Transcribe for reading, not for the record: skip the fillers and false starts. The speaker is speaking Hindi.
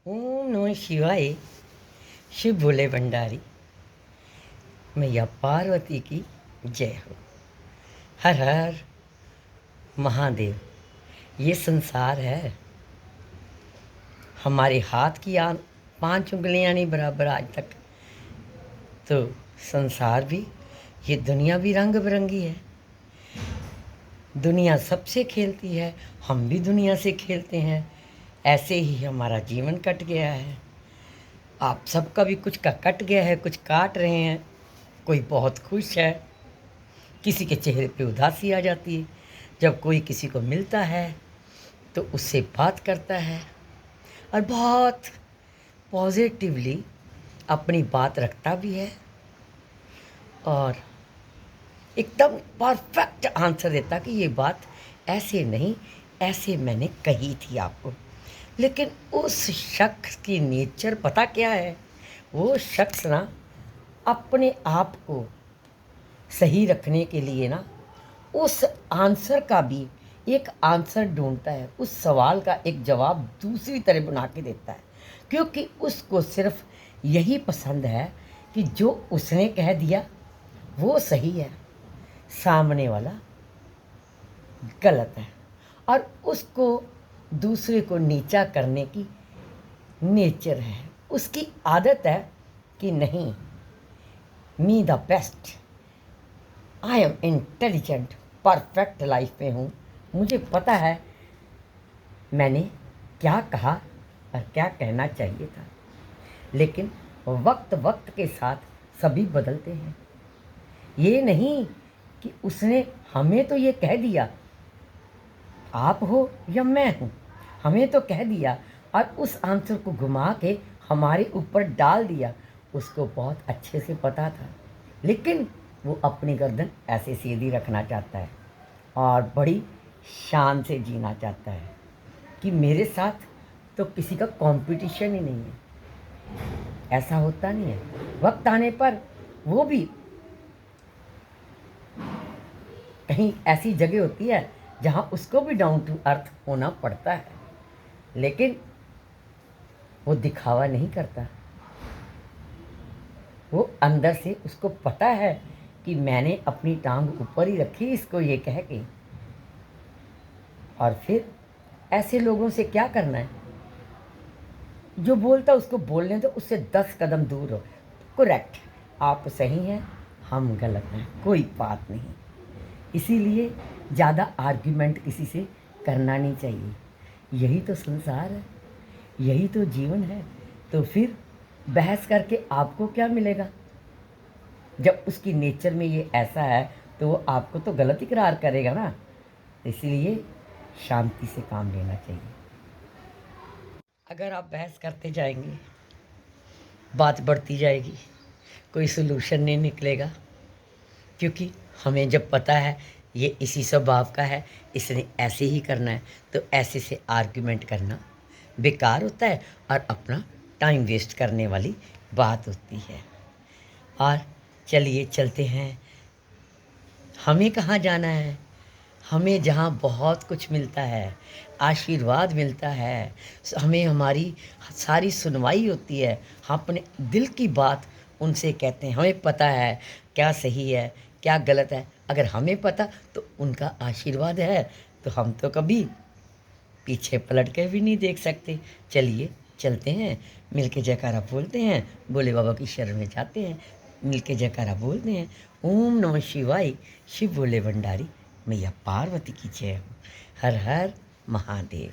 ओम नमः शिवाय। शिव भोले भंडारी, मैया पार्वती की जय हो। हर हर महादेव। ये संसार है, हमारे हाथ की 5 उंगलियां नहीं बराबर आज तक। तो संसार भी, ये दुनिया भी रंग बिरंगी है। दुनिया सबसे खेलती है, हम भी दुनिया से खेलते हैं। ऐसे ही हमारा जीवन कट गया है। आप सबका भी कुछ का कट गया है, कुछ काट रहे हैं। कोई बहुत खुश है, किसी के चेहरे पे उदासी आ जाती है। जब कोई किसी को मिलता है तो उससे बात करता है और बहुत पॉजिटिवली अपनी बात रखता भी है और एकदम परफेक्ट आंसर देता कि ये बात ऐसे नहीं, ऐसे मैंने कही थी आपको। लेकिन उस शख्स की नेचर पता क्या है? वो शख्स ना अपने आप को सही रखने के लिए ना उस आंसर का भी एक आंसर ढूंढता है, उस सवाल का एक जवाब दूसरी तरह बना के देता है, क्योंकि उसको सिर्फ यही पसंद है कि जो उसने कह दिया वो सही है, सामने वाला गलत है। और उसको दूसरे को नीचा करने की नेचर है, उसकी आदत है कि नहीं, me the best, I am intelligent, perfect life में हूँ, मुझे पता है मैंने क्या कहा और क्या कहना चाहिए था। लेकिन वक्त वक्त के साथ सभी बदलते हैं। ये नहीं कि उसने हमें तो ये कह दिया, आप हो या मैं हूँ, हमें तो कह दिया और उस आंसर को घुमा के हमारे ऊपर डाल दिया। उसको बहुत अच्छे से पता था, लेकिन वो अपनी गर्दन ऐसे सीधी रखना चाहता है और बड़ी शान से जीना चाहता है कि मेरे साथ तो किसी का कंपटीशन ही नहीं है। ऐसा होता नहीं है। वक्त आने पर वो भी कहीं ऐसी जगह होती है जहाँ उसको भी डाउन टू अर्थ होना पड़ता है, लेकिन वो दिखावा नहीं करता। वो अंदर से उसको पता है कि मैंने अपनी टांग ऊपर ही रखी इसको ये कह के। और फिर ऐसे लोगों से क्या करना है? जो बोलता उसको बोलने दो, उससे 10 कदम दूर हो। करेक्ट, आप सही हैं, हम गलत हैं, कोई बात नहीं। इसीलिए ज़्यादा आर्ग्यूमेंट किसी से करना नहीं चाहिए। यही तो संसार है, यही तो जीवन है। तो फिर बहस करके आपको क्या मिलेगा? जब उसकी नेचर में ये ऐसा है तो वो आपको तो गलत ही करार करेगा ना। इसलिए शांति से काम लेना चाहिए। अगर आप बहस करते जाएंगे, बात बढ़ती जाएगी, कोई सलूशन नहीं निकलेगा। क्योंकि हमें जब पता है ये इसी स्वभाव का है, इसने ऐसे ही करना है, तो ऐसे से आर्ग्यूमेंट करना बेकार होता है और अपना टाइम वेस्ट करने वाली बात होती है। और चलिए चलते हैं। हमें कहाँ जाना है? हमें जहाँ बहुत कुछ मिलता है, आशीर्वाद मिलता है, हमें हमारी सारी सुनवाई होती है, हम अपने दिल की बात उनसे कहते हैं। हमें पता है क्या सही है क्या गलत है। अगर हमें पता तो उनका आशीर्वाद है, तो हम तो कभी पीछे पलट के भी नहीं देख सकते। चलिए चलते हैं, मिल के जयकारा बोलते हैं, भोले बाबा की शरण में जाते हैं, मिल के जयकारा बोलते हैं। ओम नमः शिवाय। शिव भोले भंडारी, मैया पार्वती की जय हो। हर हर महादेव।